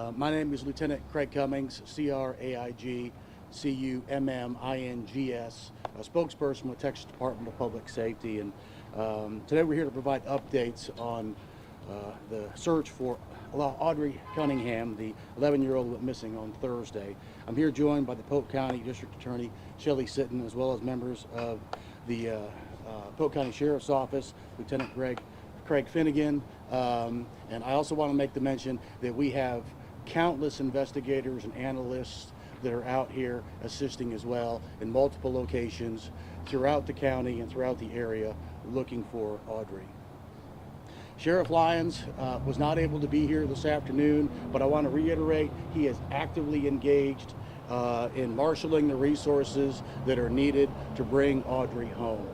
My name is Lieutenant Craig Cummings, Craig-Cummings, a spokesperson with Texas Department of Public Safety. And today we're here to provide updates on the search for Audrey Cunningham, the 11-year-old who went missing on Thursday. I'm here joined by the Polk County District Attorney Shelley Sitton, as well as members of the Polk County Sheriff's Office, Lieutenant Craig Finnegan. And I also want to make the mention that we have countless investigators and analysts that are out here assisting as well in multiple locations throughout the county and throughout the area looking for Audrey. Sheriff Lyons was not able to be here this afternoon, but I want to reiterate he is actively engaged in marshaling the resources that are needed to bring Audrey home.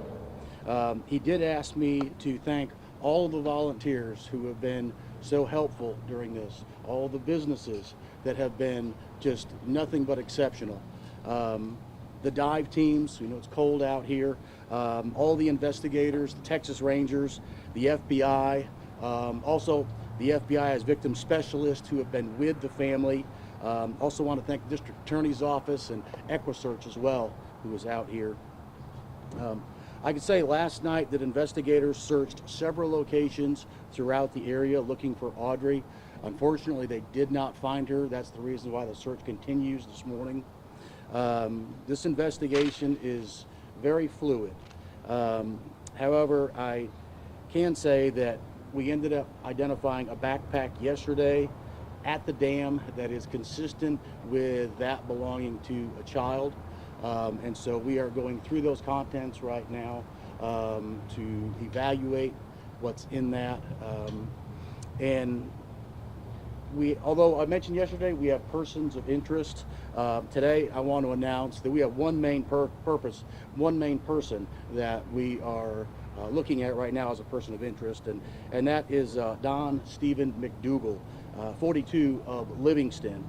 He did ask me to thank all of the volunteers who have been so helpful during this, all the businesses that have been just nothing but exceptional. The dive teams, you know it's cold out here, all the investigators, the Texas Rangers, the FBI, also the FBI as victim specialists who have been with the family. Also want to thank the District Attorney's Office and EquiSearch as well, who was out here. I could say last night that investigators searched several locations throughout the area looking for Audrey. Unfortunately, they did not find her. That's the reason why the search continues this morning. This investigation is very fluid. However, I can say that we ended up identifying a backpack yesterday at the dam that is consistent with that belonging to a child. And so we are going through those contents right now to evaluate what's in that. And although I mentioned yesterday, we have persons of interest. Today, I want to announce that we have one main person that we are looking at right now as a person of interest, and that is Don Steven McDougal, 42 of Livingston.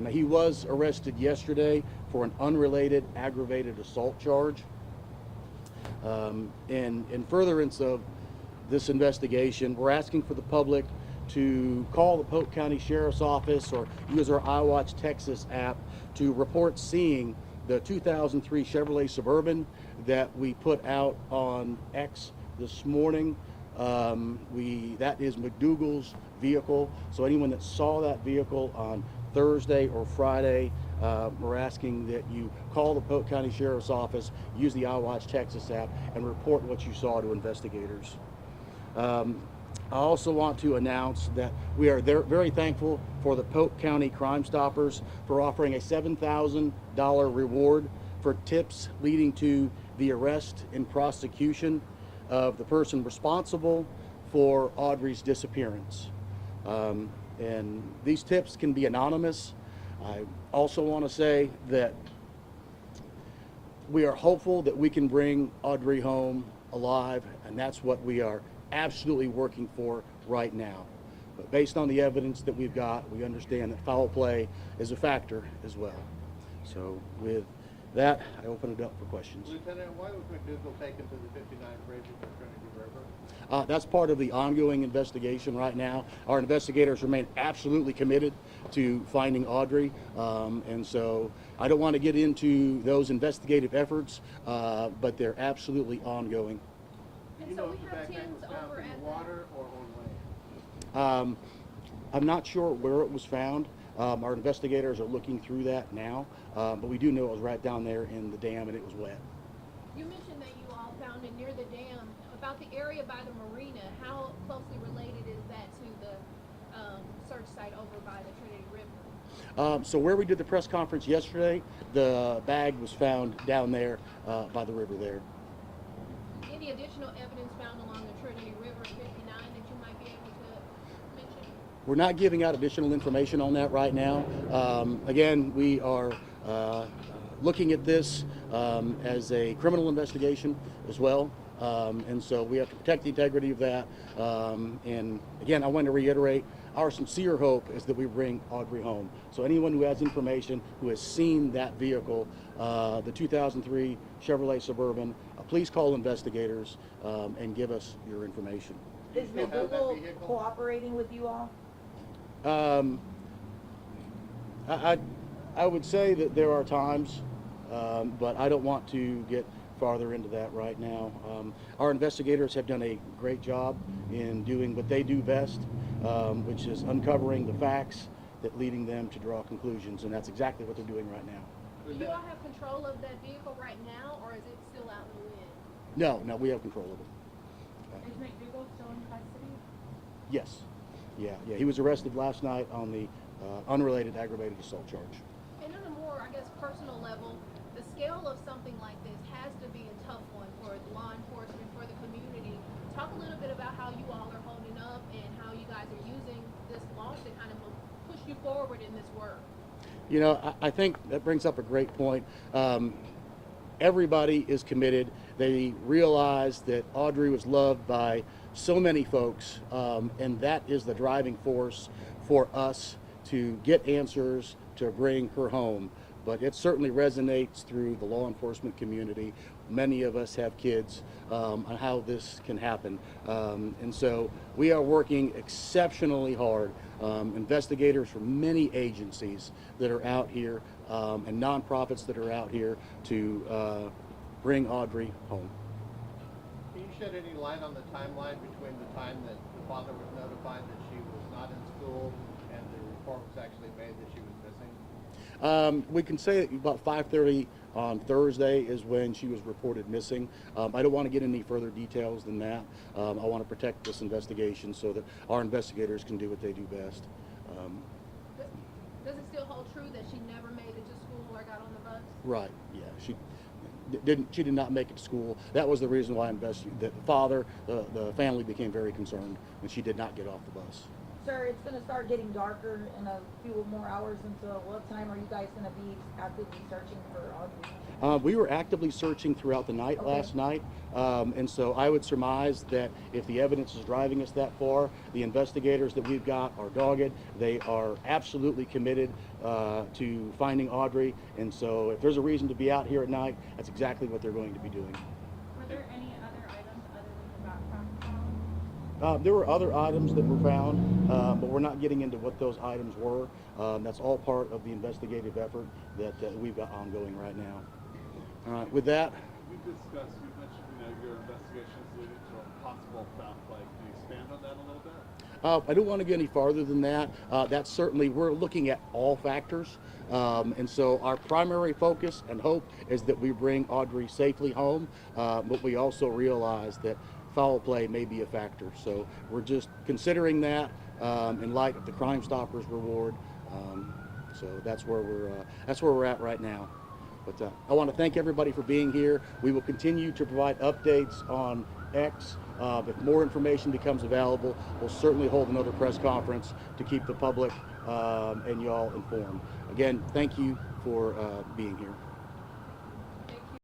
He was arrested yesterday for an unrelated aggravated assault charge. In furtherance of this investigation, we're asking for the public to call the Polk County Sheriff's Office or use our iWatch Texas app to report seeing the 2003 Chevrolet Suburban that we put out on X this morning. That is McDougal's vehicle. So anyone that saw that vehicle on Thursday or Friday, we're asking that you call the Polk County Sheriff's Office, use the iWatch Texas app, and report what you saw to investigators. I also want to announce that we are very thankful for the Polk County Crime Stoppers for offering a $7,000 reward for tips leading to the arrest and prosecution of the person responsible for Audrey's disappearance. And these tips can be anonymous. I also want to say that we are hopeful that we can bring Audrey home alive, and that's what we are absolutely working for right now. But based on the evidence that we've got, we understand that foul play is a factor as well. So with that, I open it up for questions. Lieutenant, why was McDougal taken to the 59 bridge in the Trinity River? That's part of the ongoing investigation right now. Our investigators remain absolutely committed to finding Audrey, and so I don't want to get into those investigative efforts, but they're absolutely ongoing. Do you know if the backpack was found in the water or on land? I'm not sure where it was found. Our investigators are looking through that now, but we do know it was right down there in the dam and it was wet. You mentioned that you all found it near the dam. About the area by the marina, how closely related is that to the search site over by the Trinity River? So where we did the press conference yesterday, the bag was found down there by the river there. Any additional evidence found along the Trinity River 59 that you might be able to mention? We're not giving out additional information on that right now. Again, we are looking at this as a criminal investigation as well. And so we have to protect the integrity of that. And again, I want to reiterate, our sincere hope is that we bring Audrey home. So anyone who has information, who has seen that vehicle, the 2003 Chevrolet Suburban, please call investigators and give us your information. Is McDougal cooperating with you all? I, I would say that there are times, but I don't want to get farther into that right now. Our investigators have done a great job in doing what they do best, which is uncovering the facts that leading them to draw conclusions, and that's exactly what they're doing right now. Do you all have control of that vehicle right now, or is it still out in the wind? No, we have control of it. Is McDougal still in custody? Yes. Yeah. He was arrested last night on the unrelated aggravated assault charge. And on a more, I guess, personal level, the scale of something like this has to be a tough one for law enforcement, for the community. Talk a little bit about how you all are holding up and how you guys are using this loss to kind of push you forward in this work. You know, I think that brings up a great point. Everybody is committed. They realize that Audrey was loved by so many folks, and that is the driving force for us to get answers to bring her home. But it certainly resonates through the law enforcement community. Many of us have kids on how this can happen. And so we are working exceptionally hard. Investigators from many agencies that are out here and nonprofits that are out here to bring Audrey home. Can you shed any light on the timeline between the time that the father was notified that she was not in school and the report was actually made that she was missing? We can say that about 5:30 on Thursday is when she was reported missing. I don't want to get any further details than that. I want to protect this investigation so that our investigators can do what they do best. Does it still hold true that she never made it to school or got on the bus? Right. Yeah. She did not make it to school. That was the reason why the father, the family became very concerned when she did not get off the bus. Sir, it's going to start getting darker in a few more hours. Until what time are you guys going to be actively searching for Audrey? We were actively searching throughout the night last night, and so I would surmise that if the evidence is driving us that far, the investigators that we've got are dogged. They are absolutely committed to finding Audrey, and so if there's a reason to be out here at night, that's exactly what they're going to be doing. Were there any other items other than the background found? There were other items that were found, but we're not getting into what those items were. That's all part of the investigative effort that we've got ongoing right now. All right, with that. You mentioned, your investigations leading to a possible foul play. Can you expand on that a little bit? I don't want to get any farther than that. That's certainly, we're looking at all factors. And so our primary focus and hope is that we bring Audrey safely home, but we also realize that foul play may be a factor. So we're just considering that in light of the Crime Stoppers reward. So that's where we're at right now. But I want to thank everybody for being here. We will continue to provide updates on X. If more information becomes available, we'll certainly hold another press conference to keep the public and y'all informed. Again, thank you for being here.